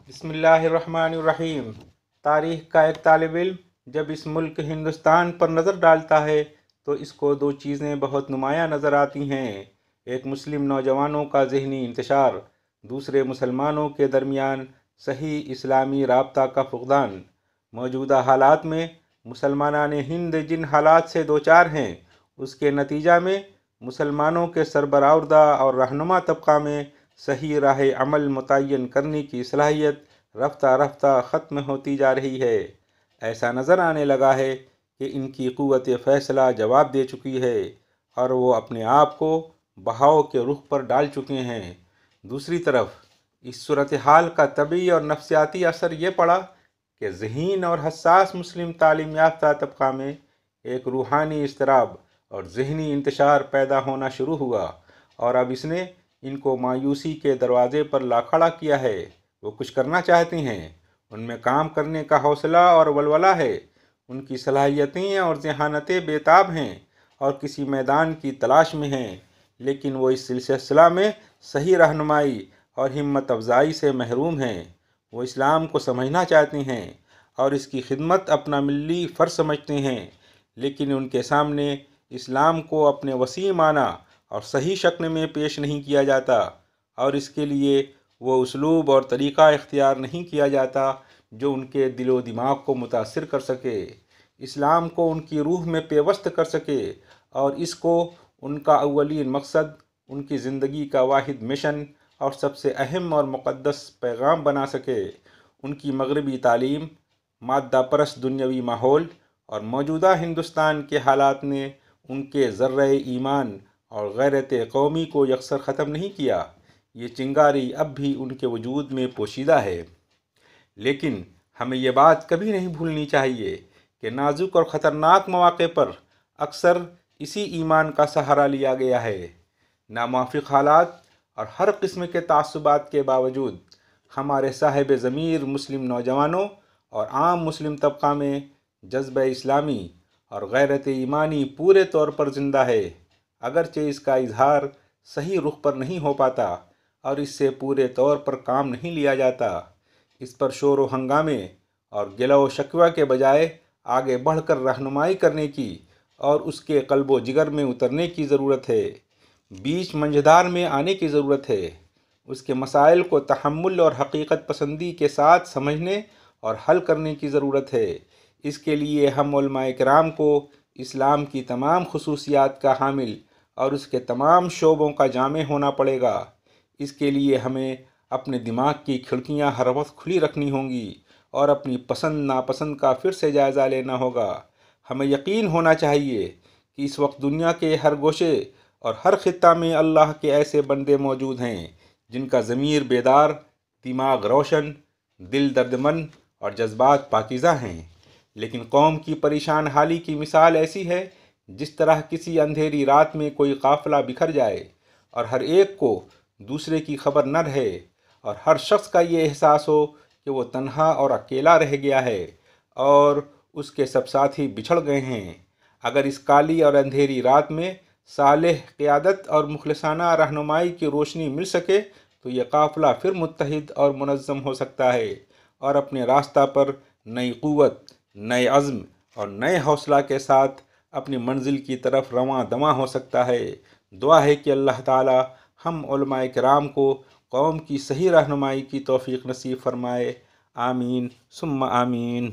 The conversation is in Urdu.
بسم اللہ الرحمن الرحیم۔ تاریخ کا ایک طالب علم جب اس ملک ہندوستان پر نظر ڈالتا ہے تو اس کو دو چیزیں بہت نمایاں نظر آتی ہیں، ایک مسلم نوجوانوں کا ذہنی انتشار، دوسرے مسلمانوں کے درمیان صحیح اسلامی رابطہ کا فقدان۔ موجودہ حالات میں مسلمانان ہند جن حالات سے دوچار ہیں، اس کے نتیجہ میں مسلمانوں کے سربراہ اور رہنما طبقہ میں صحیح راہ عمل متعین کرنے کی صلاحیت رفتہ رفتہ ختم ہوتی جا رہی ہے۔ ایسا نظر آنے لگا ہے کہ ان کی قوت فیصلہ جواب دے چکی ہے اور وہ اپنے آپ کو بہاؤ کے رخ پر ڈال چکے ہیں۔ دوسری طرف اس صورتحال کا طبعی اور نفسیاتی اثر یہ پڑا کہ ذہین اور حساس مسلم تعلیم یافتہ طبقہ میں ایک روحانی اضطراب اور ذہنی انتشار پیدا ہونا شروع ہوا، اور اب اس نے ان کو مایوسی کے دروازے پر لا کھڑا کیا ہے۔ وہ کچھ کرنا چاہتے ہیں، ان میں کام کرنے کا حوصلہ اور ولولہ ہے، ان کی صلاحیتیں اور ذہانتیں بے تاب ہیں اور کسی میدان کی تلاش میں ہیں، لیکن وہ اس سلسلہ میں صحیح رہنمائی اور ہمت افزائی سے محروم ہیں۔ وہ اسلام کو سمجھنا چاہتے ہیں اور اس کی خدمت اپنا ملی فرض سمجھتے ہیں، لیکن ان کے سامنے اسلام کو اپنے وسیع معنی اور صحیح شکل میں پیش نہیں کیا جاتا، اور اس کے لیے وہ اسلوب اور طریقہ اختیار نہیں کیا جاتا جو ان کے دل و دماغ کو متاثر کر سکے، اسلام کو ان کی روح میں پیوست کر سکے اور اس کو ان کا اولین مقصد، ان کی زندگی کا واحد مشن اور سب سے اہم اور مقدس پیغام بنا سکے۔ ان کی مغربی تعلیم، مادہ پرست دنیاوی ماحول اور موجودہ ہندوستان کے حالات نے ان کے ذرہ ایمان اور غیرت قومی کو یکسر ختم نہیں کیا۔ یہ چنگاری اب بھی ان کے وجود میں پوشیدہ ہے، لیکن ہمیں یہ بات کبھی نہیں بھولنی چاہیے کہ نازک اور خطرناک مواقع پر اکثر اسی ایمان کا سہارا لیا گیا ہے۔ ناموافق حالات اور ہر قسم کے تعصبات کے باوجود ہمارے صاحب ضمیر مسلم نوجوانوں اور عام مسلم طبقہ میں جذبہ اسلامی اور غیرت ایمانی پورے طور پر زندہ ہے، اگرچہ اس کا اظہار صحیح رخ پر نہیں ہو پاتا اور اس سے پورے طور پر کام نہیں لیا جاتا۔ اس پر شور و ہنگامے اور گلہ و شکوہ کے بجائے آگے بڑھ کر رہنمائی کرنے کی اور اس کے قلب و جگر میں اترنے کی ضرورت ہے، بیچ منجھدار میں آنے کی ضرورت ہے، اس کے مسائل کو تحمل اور حقیقت پسندی کے ساتھ سمجھنے اور حل کرنے کی ضرورت ہے۔ اس کے لیے ہم علماء کرام کو اسلام کی تمام خصوصیات کا حامل اور اس کے تمام شعبوں کا جامع ہونا پڑے گا۔ اس کے لیے ہمیں اپنے دماغ کی کھڑکیاں ہر وقت کھلی رکھنی ہوں گی اور اپنی پسند ناپسند کا پھر سے جائزہ لینا ہوگا۔ ہمیں یقین ہونا چاہیے کہ اس وقت دنیا کے ہر گوشے اور ہر خطہ میں اللہ کے ایسے بندے موجود ہیں جن کا ضمیر بیدار، دماغ روشن، دل دردمند اور جذبات پاکیزہ ہیں، لیکن قوم کی پریشان حالی کی مثال ایسی ہے جس طرح کسی اندھیری رات میں کوئی قافلہ بکھر جائے اور ہر ایک کو دوسرے کی خبر نہ رہے، اور ہر شخص کا یہ احساس ہو کہ وہ تنہا اور اکیلا رہ گیا ہے اور اس کے سب ساتھی بچھڑ گئے ہیں۔ اگر اس کالی اور اندھیری رات میں صالح قیادت اور مخلصانہ رہنمائی کی روشنی مل سکے تو یہ قافلہ پھر متحد اور منظم ہو سکتا ہے اور اپنے راستہ پر نئی قوت، نئے عزم اور نئے حوصلہ کے ساتھ اپنی منزل کی طرف رواں دواں ہو سکتا ہے۔ دعا ہے کہ اللہ تعالی ہم علماء کرام کو قوم کی صحیح رہنمائی کی توفیق نصیب فرمائے۔ آمین ثم آمین۔